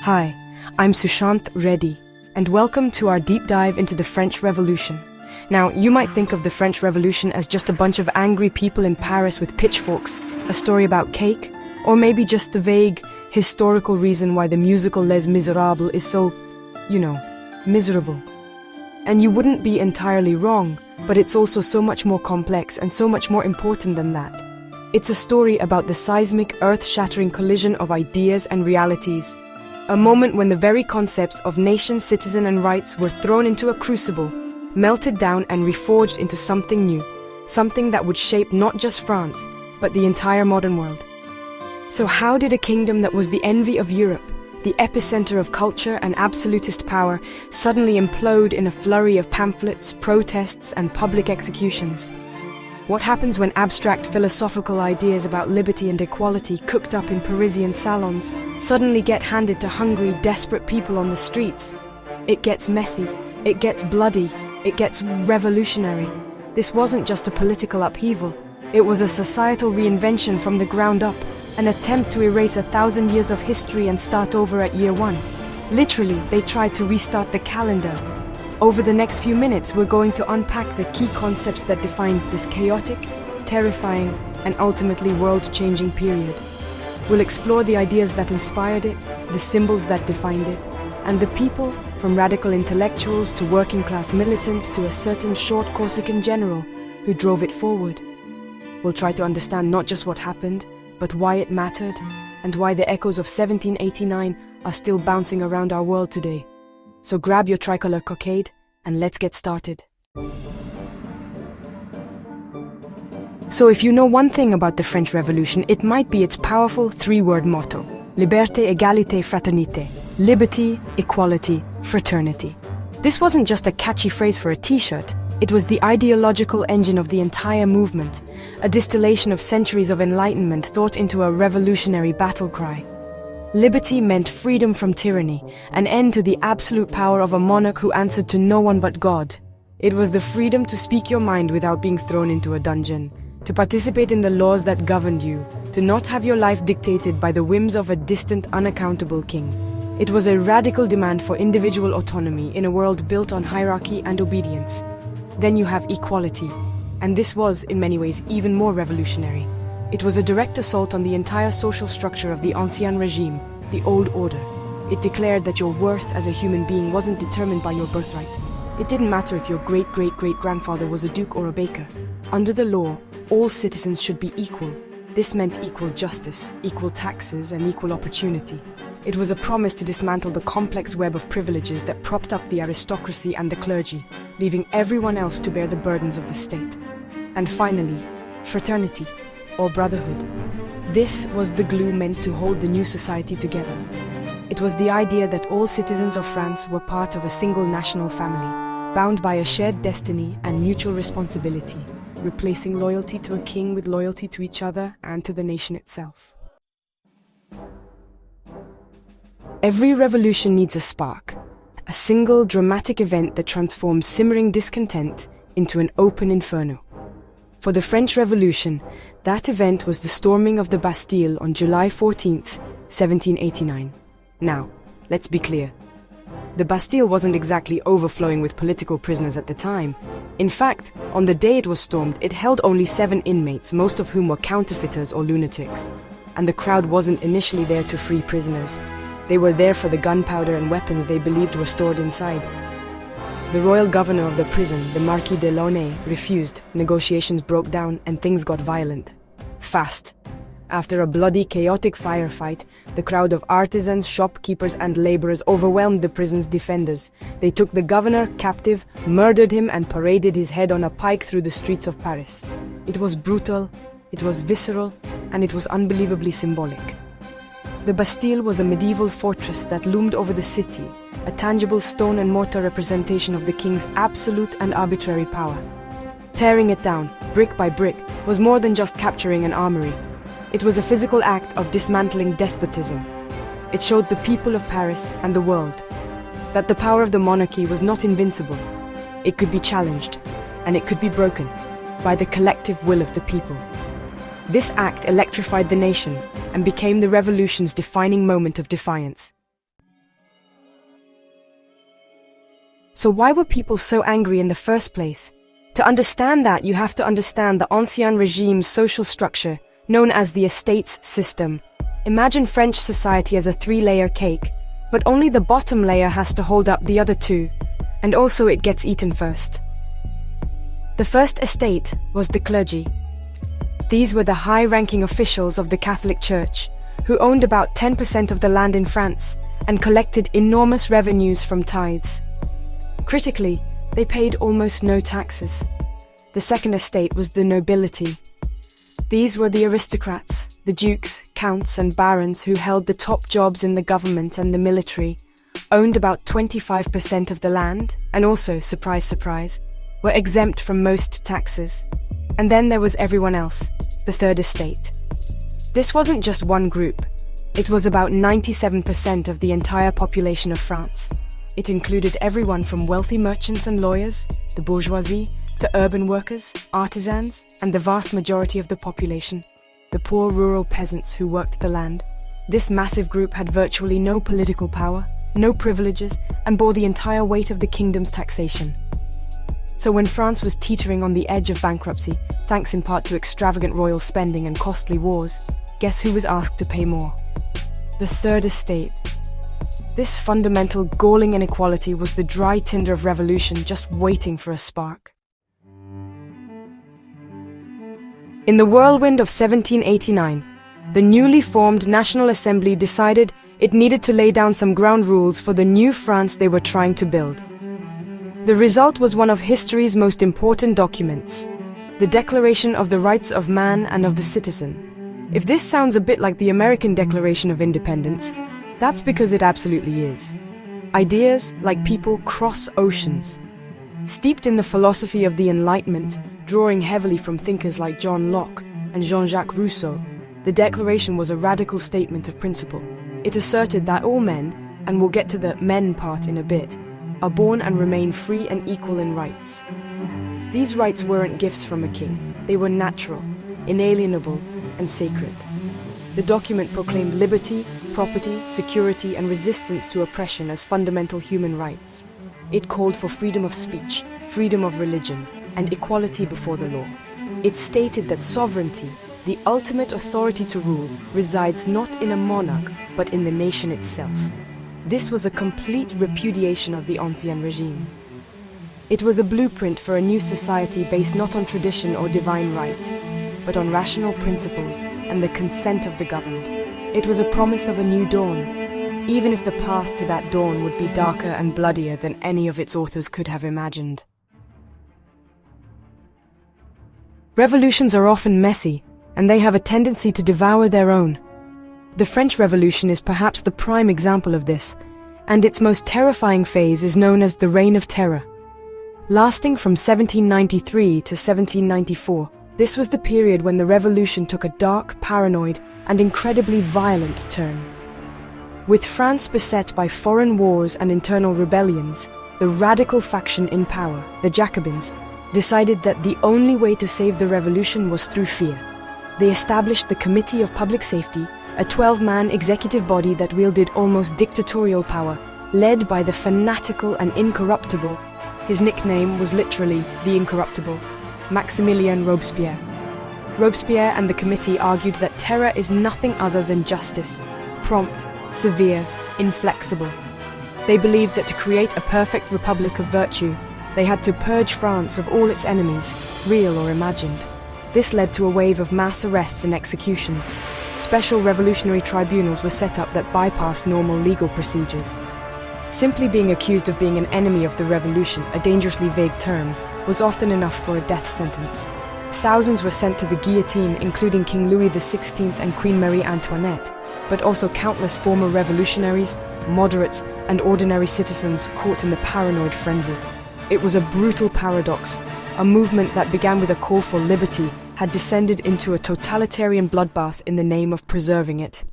Hi, I'm Sushant Reddy, and welcome to our deep dive into the French Revolution. Now, you might think of the French Revolution as just a bunch of angry people in Paris with pitchforks, a story about cake, or maybe just the vague, historical reason why the musical Les Miserables is so, miserable. And you wouldn't be entirely wrong, but it's also so much more complex and so much more important than that. It's a story about the seismic, earth-shattering collision of ideas and realities. A moment when the very concepts of nation, citizen and rights were thrown into a crucible, melted down and reforged into something new, something that would shape not just France, but the entire modern world. So how did a kingdom that was the envy of Europe, the epicenter of culture and absolutist power, suddenly implode in a flurry of pamphlets, protests and public executions? What happens when abstract philosophical ideas about liberty and equality cooked up in Parisian salons suddenly get handed to hungry, desperate people on the streets? It gets messy, it gets bloody, it gets revolutionary. This wasn't just a political upheaval, it was a societal reinvention from the ground up, an attempt to erase 1,000 years of history and start over at year one. Literally, they tried to restart the calendar. Over the next few minutes, we're going to unpack the key concepts that defined this chaotic, terrifying, and ultimately world-changing period. We'll explore the ideas that inspired it, the symbols that defined it, and the people, from radical intellectuals to working-class militants to a certain short Corsican general who drove it forward. We'll try to understand not just what happened, but why it mattered, and why the echoes of 1789 are still bouncing around our world today. So grab your tricolor cockade and let's get started. So if you know one thing about the French Revolution, it might be its powerful three-word motto: Liberté, Égalité, Fraternité. Liberty, equality, fraternity. This wasn't just a catchy phrase for a t-shirt, it was the ideological engine of the entire movement, a distillation of centuries of enlightenment thought into a revolutionary battle cry. Liberty meant freedom from tyranny, an end to the absolute power of a monarch who answered to no one but God. It was the freedom to speak your mind without being thrown into a dungeon, to participate in the laws that governed you, to not have your life dictated by the whims of a distant, unaccountable king. It was a radical demand for individual autonomy in a world built on hierarchy and obedience. Then you have equality, and this was, in many ways, even more revolutionary. It was a direct assault on the entire social structure of the Ancien Regime, the old order. It declared that your worth as a human being wasn't determined by your birthright. It didn't matter if your great-great-great-grandfather was a duke or a baker. Under the law, all citizens should be equal. This meant equal justice, equal taxes, and equal opportunity. It was a promise to dismantle the complex web of privileges that propped up the aristocracy and the clergy, leaving everyone else to bear the burdens of the state. And finally, fraternity, or brotherhood. This was the glue meant to hold the new society together. It was the idea that all citizens of France were part of a single national family, bound by a shared destiny and mutual responsibility, replacing loyalty to a king with loyalty to each other and to the nation itself. Every revolution needs a spark, a single dramatic event that transforms simmering discontent into an open inferno. For the French Revolution, that event was the storming of the Bastille on July 14th, 1789. Now, let's be clear. The Bastille wasn't exactly overflowing with political prisoners at the time. In fact, on the day it was stormed, it held only 7 inmates, most of whom were counterfeiters or lunatics. And the crowd wasn't initially there to free prisoners. They were there for the gunpowder and weapons they believed were stored inside. The royal governor of the prison, the Marquis de Launay, refused, negotiations broke down, and things got violent. Fast. After a bloody, chaotic firefight, the crowd of artisans, shopkeepers, and laborers overwhelmed the prison's defenders. They took the governor captive, murdered him, and paraded his head on a pike through the streets of Paris. It was brutal, it was visceral, and it was unbelievably symbolic. The Bastille was a medieval fortress that loomed over the city, a tangible stone and mortar representation of the king's absolute and arbitrary power. Tearing it down, brick by brick, was more than just capturing an armory. It was a physical act of dismantling despotism. It showed the people of Paris and the world that the power of the monarchy was not invincible. It could be challenged, and it could be broken by the collective will of the people. This act electrified the nation and became the revolution's defining moment of defiance. So why were people so angry in the first place? To understand that, you have to understand the Ancien Regime's social structure, known as the estates system. Imagine French society as a three-layer cake, but only the bottom layer has to hold up the other two, and also it gets eaten first. The first estate was the clergy. These were the high-ranking officials of the Catholic Church, who owned about 10% of the land in France and collected enormous revenues from tithes. Critically, they paid almost no taxes. The second estate was the nobility. These were the aristocrats, the dukes, counts, and barons who held the top jobs in the government and the military, owned about 25% of the land, and also, surprise, surprise, were exempt from most taxes. And then there was everyone else, the third estate. This wasn't just one group. It was about 97% of the entire population of France. It included everyone from wealthy merchants and lawyers, the bourgeoisie, to urban workers, artisans, and the vast majority of the population, the poor rural peasants who worked the land. This massive group had virtually no political power, no privileges, and bore the entire weight of the kingdom's taxation. So when France was teetering on the edge of bankruptcy, thanks in part to extravagant royal spending and costly wars, guess who was asked to pay more? The third estate. This fundamental, galling inequality was the dry tinder of revolution just waiting for a spark. In the whirlwind of 1789, the newly formed National Assembly decided it needed to lay down some ground rules for the new France they were trying to build. The result was one of history's most important documents, the Declaration of the Rights of Man and of the Citizen. If this sounds a bit like the American Declaration of Independence, that's because it absolutely is. Ideas, like people, cross oceans. Steeped in the philosophy of the Enlightenment, drawing heavily from thinkers like John Locke and Jean-Jacques Rousseau, the Declaration was a radical statement of principle. It asserted that all men, and we'll get to the men part in a bit, are born and remain free and equal in rights. These rights weren't gifts from a king. They were natural, inalienable, and sacred. The document proclaimed liberty, property, security, and resistance to oppression as fundamental human rights. It called for freedom of speech, freedom of religion, and equality before the law. It stated that sovereignty, the ultimate authority to rule, resides not in a monarch, but in the nation itself. This was a complete repudiation of the Ancien Regime. It was a blueprint for a new society based not on tradition or divine right, but on rational principles and the consent of the governed. It was a promise of a new dawn, even if the path to that dawn would be darker and bloodier than any of its authors could have imagined. Revolutions are often messy, and they have a tendency to devour their own. The French Revolution is perhaps the prime example of this, and its most terrifying phase is known as the Reign of Terror. Lasting from 1793 to 1794, this was the period when the revolution took a dark, paranoid, and incredibly violent turn. With France beset by foreign wars and internal rebellions, the radical faction in power, the Jacobins, decided that the only way to save the revolution was through fear. They established the Committee of Public Safety, a 12-man executive body that wielded almost dictatorial power, led by the fanatical and incorruptible. His nickname was literally the Incorruptible, Maximilien Robespierre. Robespierre and the committee argued that terror is nothing other than justice, prompt, severe, inflexible. They believed that to create a perfect republic of virtue, they had to purge France of all its enemies, real or imagined. This led to a wave of mass arrests and executions. Special revolutionary tribunals were set up that bypassed normal legal procedures. Simply being accused of being an enemy of the revolution, a dangerously vague term, was often enough for a death sentence. Thousands were sent to the guillotine, including King Louis XVI and Queen Marie Antoinette, but also countless former revolutionaries, moderates, and ordinary citizens caught in the paranoid frenzy. It was a brutal paradox. A movement that began with a call for liberty had descended into a totalitarian bloodbath in the name of preserving it.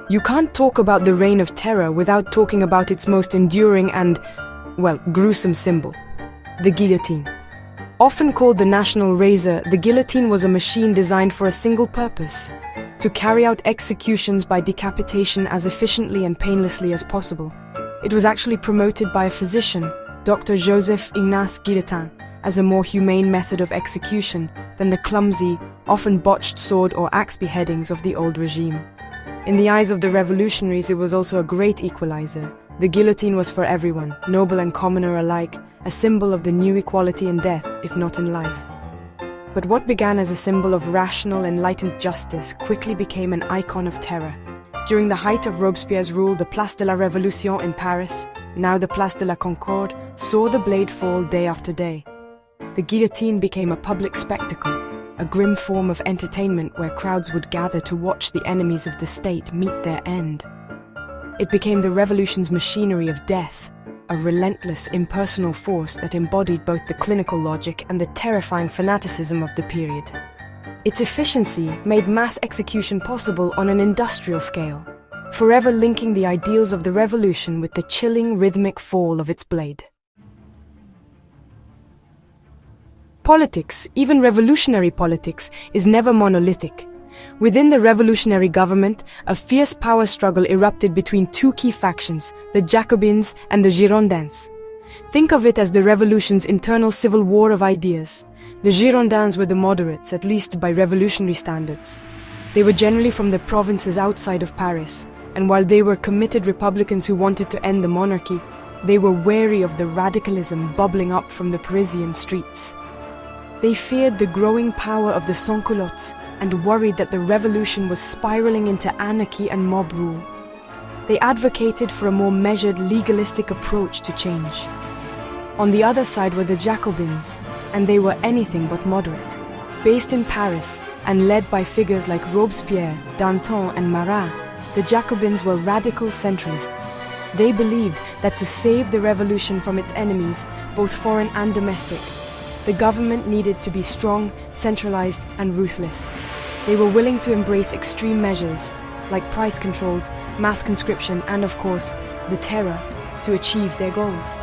You can't talk about the Reign of Terror without talking about its most enduring and, well, gruesome symbol, the guillotine. Often called the national razor, the guillotine was a machine designed for a single purpose: to carry out executions by decapitation as efficiently and painlessly as possible. It was actually promoted by a physician, Dr. Joseph Ignace Guillotin, as a more humane method of execution than the clumsy, often botched sword or axe beheadings of the old regime. In the eyes of the revolutionaries, it was also a great equalizer. The guillotine was for everyone, noble and commoner alike, a symbol of the new equality in death, if not in life. But what began as a symbol of rational, enlightened justice quickly became an icon of terror. During the height of Robespierre's rule, the Place de la Révolution in Paris, now the Place de la Concorde, saw the blade fall day after day. The guillotine became a public spectacle, a grim form of entertainment where crowds would gather to watch the enemies of the state meet their end. It became the revolution's machinery of death, a relentless, impersonal force that embodied both the clinical logic and the terrifying fanaticism of the period. Its efficiency made mass execution possible on an industrial scale, forever linking the ideals of the revolution with the chilling, rhythmic fall of its blade. Politics, even revolutionary politics, is never monolithic. Within the revolutionary government, a fierce power struggle erupted between two key factions, the Jacobins and the Girondins. Think of it as the revolution's internal civil war of ideas. The Girondins were the moderates, at least by revolutionary standards. They were generally from the provinces outside of Paris, and while they were committed republicans who wanted to end the monarchy, they were wary of the radicalism bubbling up from the Parisian streets. They feared the growing power of the sans-culottes and worried that the revolution was spiraling into anarchy and mob rule. They advocated for a more measured, legalistic approach to change. On the other side were the Jacobins, and they were anything but moderate. Based in Paris and led by figures like Robespierre, Danton and Marat, the Jacobins were radical centralists. They believed that to save the revolution from its enemies, both foreign and domestic, the government needed to be strong, centralized, and ruthless. They were willing to embrace extreme measures, like price controls, mass conscription, and of course, the terror, to achieve their goals.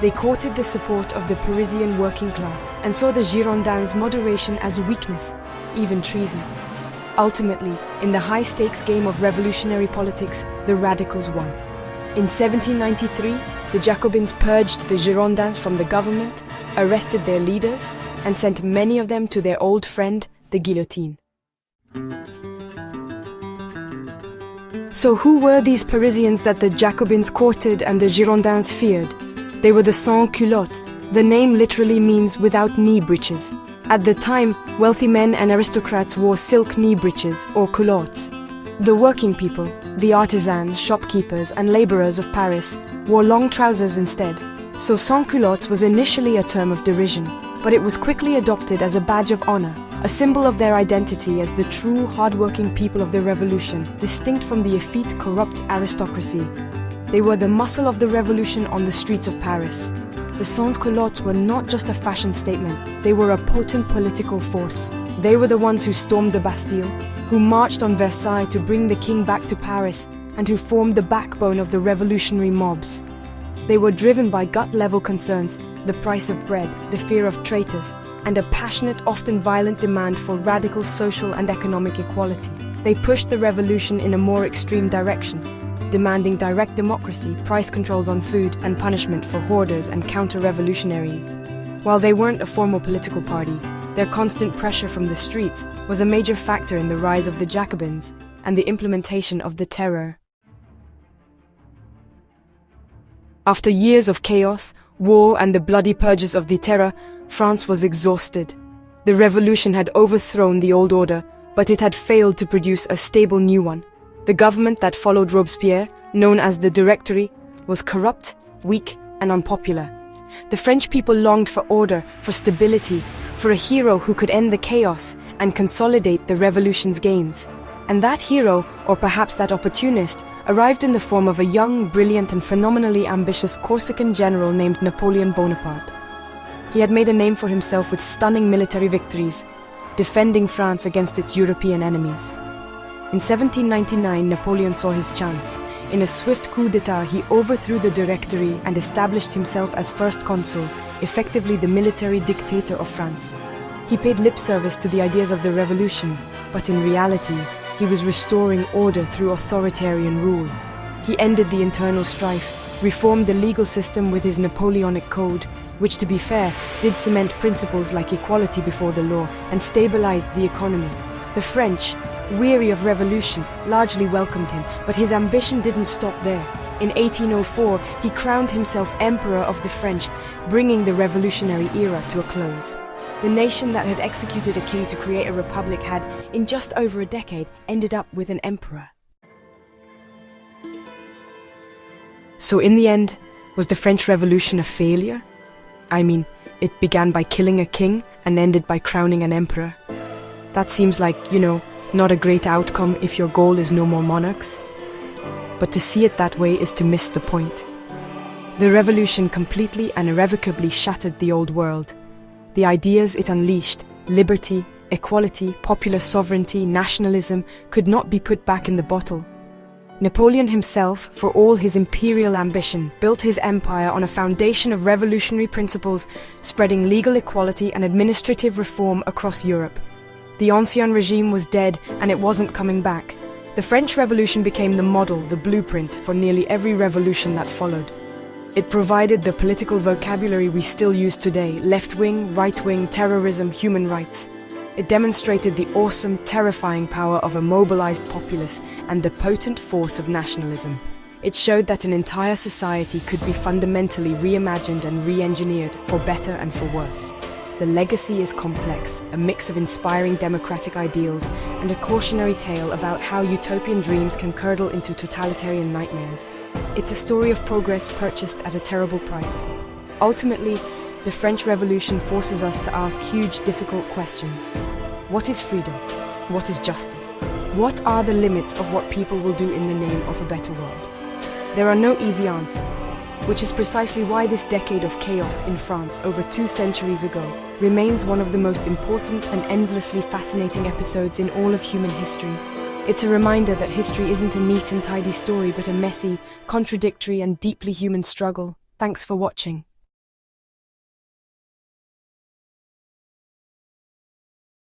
They courted the support of the Parisian working class and saw the Girondins' moderation as weakness, even treason. Ultimately, in the high-stakes game of revolutionary politics, the radicals won. In 1793, the Jacobins purged the Girondins from the government, arrested their leaders, and sent many of them to their old friend, the guillotine. So who were these Parisians that the Jacobins courted and the Girondins feared? They were the sans-culottes. The name literally means without knee breeches. At the time, wealthy men and aristocrats wore silk knee breeches or culottes. The working people, the artisans, shopkeepers, and laborers of Paris wore long trousers instead. So sans-culottes was initially a term of derision, but it was quickly adopted as a badge of honor, a symbol of their identity as the true hard-working people of the revolution, distinct from the effete, corrupt aristocracy. They were the muscle of the revolution on the streets of Paris. The sans-culottes were not just a fashion statement, they were a potent political force. They were the ones who stormed the Bastille, who marched on Versailles to bring the king back to Paris, and who formed the backbone of the revolutionary mobs. They were driven by gut-level concerns, the price of bread, the fear of traitors, and a passionate, often violent demand for radical social and economic equality. They pushed the revolution in a more extreme direction, demanding direct democracy, price controls on food, and punishment for hoarders and counter-revolutionaries. While they weren't a formal political party, their constant pressure from the streets was a major factor in the rise of the Jacobins and the implementation of the terror. After years of chaos, war, and the bloody purges of the Terror, France was exhausted. The revolution had overthrown the old order, but it had failed to produce a stable new one. The government that followed Robespierre, known as the Directory, was corrupt, weak, and unpopular. The French people longed for order, for stability, for a hero who could end the chaos and consolidate the revolution's gains. And that hero, or perhaps that opportunist, arrived in the form of a young, brilliant, and phenomenally ambitious Corsican general named Napoleon Bonaparte. He had made a name for himself with stunning military victories, defending France against its European enemies. In 1799, Napoleon saw his chance. In a swift coup d'etat, he overthrew the Directory and established himself as first consul, effectively the military dictator of France. He paid lip service to the ideas of the revolution, but in reality, He was restoring order through authoritarian rule. He ended the internal strife, reformed the legal system with his Napoleonic Code, which, to be fair, did cement principles like equality before the law, and stabilized the economy. The French, weary of revolution, largely welcomed him, but his ambition didn't stop there. In 1804, he crowned himself Emperor of the French, bringing the revolutionary era to a close. The nation that had executed a king to create a republic had, in just over a decade, ended up with an emperor. So in the end, was the French Revolution a failure? I mean, it began by killing a king and ended by crowning an emperor. That seems like, not a great outcome if your goal is no more monarchs. But to see it that way is to miss the point. The revolution completely and irrevocably shattered the old world. The ideas it unleashed, liberty, equality, popular sovereignty, nationalism, could not be put back in the bottle. Napoleon himself, for all his imperial ambition, built his empire on a foundation of revolutionary principles, spreading legal equality and administrative reform across Europe. The Ancien regime was dead, and it wasn't coming back. The French Revolution became the model, the blueprint for nearly every revolution that followed. It provided the political vocabulary we still use today: left-wing, right-wing, terrorism, human rights. It demonstrated the awesome, terrifying power of a mobilized populace and the potent force of nationalism. It showed that an entire society could be fundamentally reimagined and re-engineered, for better and for worse. The legacy is complex, a mix of inspiring democratic ideals and a cautionary tale about how utopian dreams can curdle into totalitarian nightmares. It's a story of progress purchased at a terrible price. Ultimately, the French Revolution forces us to ask huge, difficult questions. What is freedom? What is justice? What are the limits of what people will do in the name of a better world? There are no easy answers, which is precisely why this decade of chaos in France over 2 centuries ago remains one of the most important and endlessly fascinating episodes in all of human history. It's a reminder that history isn't a neat and tidy story, but a messy, contradictory, and deeply human struggle. Thanks for watching.